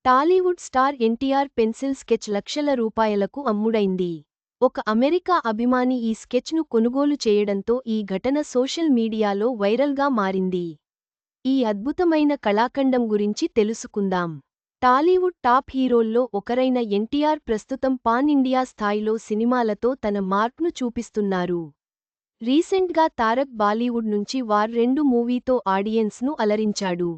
Tollywood star NTR pencil sketch లక్షల రూపాయలకు అమ్ముడైంది. ఒక అమెరికా అభిమాని ఈ స్కెచ్ను కొనుగోలు చేయడంతో ఈ ఘటన సోషల్ మీడియాలో వైరల్గా మారింది. ఈ అద్భుతమైన కళాఖండం గురించి తెలుసుకుందాం. టాలీవుడ్ టాప్ హీరోల్లో ఒకరైన ఎన్టీఆర్ ప్రస్తుతం పాన్ ఇండియా స్థాయిలో సినిమాలతో తన మార్క్ను చూపిస్తున్నారు. రీసెంట్గా తారక్ బాలీవుడ్ నుంచి వార్ 2 మూవీతో ఆడియన్స్ను అలరించాడు.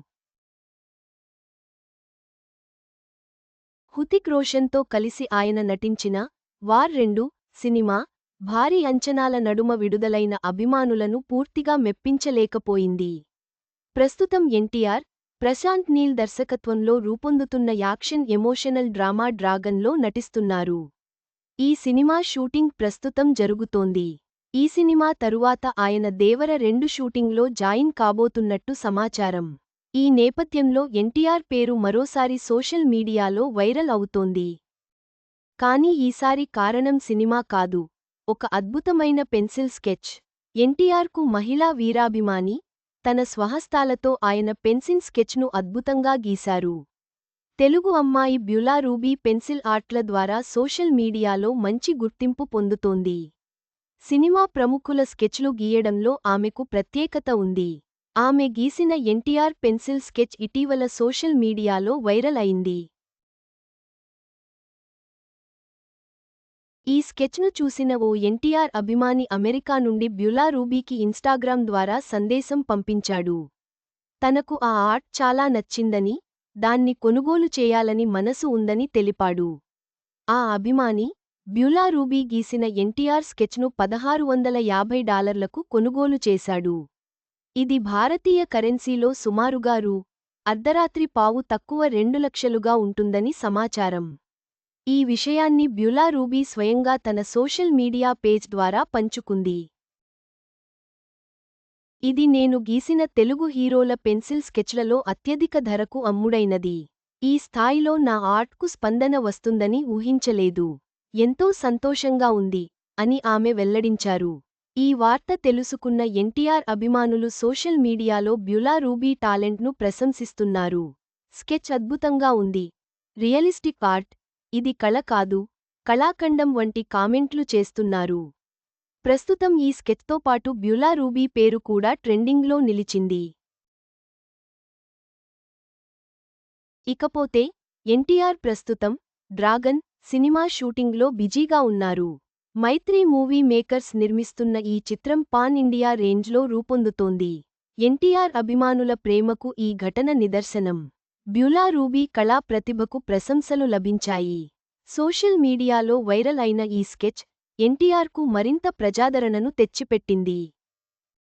హృతిక్ రోషన్తో కలిసి ఆయన నటించిన వార్ 2 సినిమా భారీ అంచనాల నడుమ విడుదలైన అభిమానులను పూర్తిగా మెప్పించలేకపోయింది. ప్రస్తుతం ఎన్టీఆర్, ప్రశాంత్ నీల్ దర్శకత్వంలో రూపొందుతున్న యాక్షన్ ఎమోషనల్ డ్రామా డ్రాగన్లో నటిస్తున్నారు. ఈ సినిమా షూటింగ్ ప్రస్తుతం జరుగుతోంది. ఈ సినిమా తరువాత ఆయన దేవర 2 షూటింగ్లో జాయిన్ కాబోతున్నట్టు సమాచారం. ఈ నేపథ్యంలో ఎన్టీఆర్ పేరు మరోసారి సోషల్ మీడియాలో వైరల్ అవుతోంది. కానీ ఈసారి కారణం సినిమా కాదు, ఒక అద్భుతమైన పెన్సిల్ స్కెచ్. ఎన్టీఆర్కు మహిళా వీరాభిమాని, తన స్వహస్తాలతో ఆయన పెన్సిల్ స్కెచ్ను అద్భుతంగా గీశారు. తెలుగు అమ్మాయి బ్యూలా రూబీ పెన్సిల్ ఆర్ట్ల ద్వారా సోషల్ మీడియాలో మంచి గుర్తింపు పొందుతోంది. సినిమా ప్రముఖుల స్కెచ్లు గీయడంలో ఆమెకు ప్రత్యేకత ఉంది. ఆమె గీసిన ఎన్టీఆర్ పెన్సిల్ స్కెచ్ ఇటీవల సోషల్ మీడియాలో వైరల్ అయింది. ఈ స్కెచ్ను చూసిన ఓ ఎన్టీఆర్ అభిమాని అమెరికా నుండి బ్యూలా రూబీకి ఇన్స్టాగ్రామ్ ద్వారా సందేశం పంపించాడు. తనకు ఆ ఆర్ట్ చాలా నచ్చిందని, దాన్ని కొనుగోలు చేయాలని మనసు ఉందని తెలిపాడు. ఆ అభిమాని, బ్యూలా రూబీ గీసిన ఎన్టీఆర్ స్కెచ్ను $1650లకు కొనుగోలు చేశాడు. ఇది భారతీయ కరెన్సీలో సుమారుగా అర్ధరాత్రి పావు తక్కువ 2 లక్షలుగా ఉంటుందని సమాచారం. ఈ విషయాన్ని బ్యూలా రూబీ స్వయంగా తన సోషల్ మీడియా పేజ్ ద్వారా పంచుకుంది. ఇది నేను గీసిన తెలుగు హీరోల పెన్సిల్ స్కెచ్లలో అత్యధిక ధరకు అమ్ముడైనది. ఈ స్థాయిలో నా ఆర్ట్కు స్పందన వస్తుందని ఊహించలేదు. ఎంతో సంతోషంగా ఉంది అని ఆమె వెల్లడించారు. ఈ వార్త తెలుసుకున్న ఎన్టీఆర్ అభిమానులు సోషల్ మీడియాలో బ్యూలా రూబీ టాలెంట్ను ప్రశంసిస్తున్నారు. స్కెచ్ అద్భుతంగా ఉంది. రియలిస్టిక్ ఆర్ట్, ఇది కళ కాదు, కళాఖండం వంటి కామెంట్లు చేస్తున్నారు. ప్రస్తుతం ఈ స్కెచ్తో పాటు బ్యూలా రూబీ పేరు కూడా ట్రెండింగ్లో నిలిచింది. ఇకపోతే ఎన్టీఆర్ ప్రస్తుతం డ్రాగన్ సినిమా షూటింగ్లో బిజీగా ఉన్నారు. మైత్రి మూవీ మేకర్స్ నిర్మిస్తున్న ఈ చిత్రం పాన్ ఇండియా రేంజ్లో రూపొందుతోంది. ఎన్టీఆర్ అభిమానుల ప్రేమకు ఈ ఘటన నిదర్శనం. బ్యూలా రూబీ కళా ప్రతిభకు ప్రశంసలు లభించాయి. సోషల్ మీడియాలో వైరల్ అయిన ఈ స్కెచ్ ఎన్టీఆర్కు మరింత ప్రజాదరణను తెచ్చిపెట్టింది.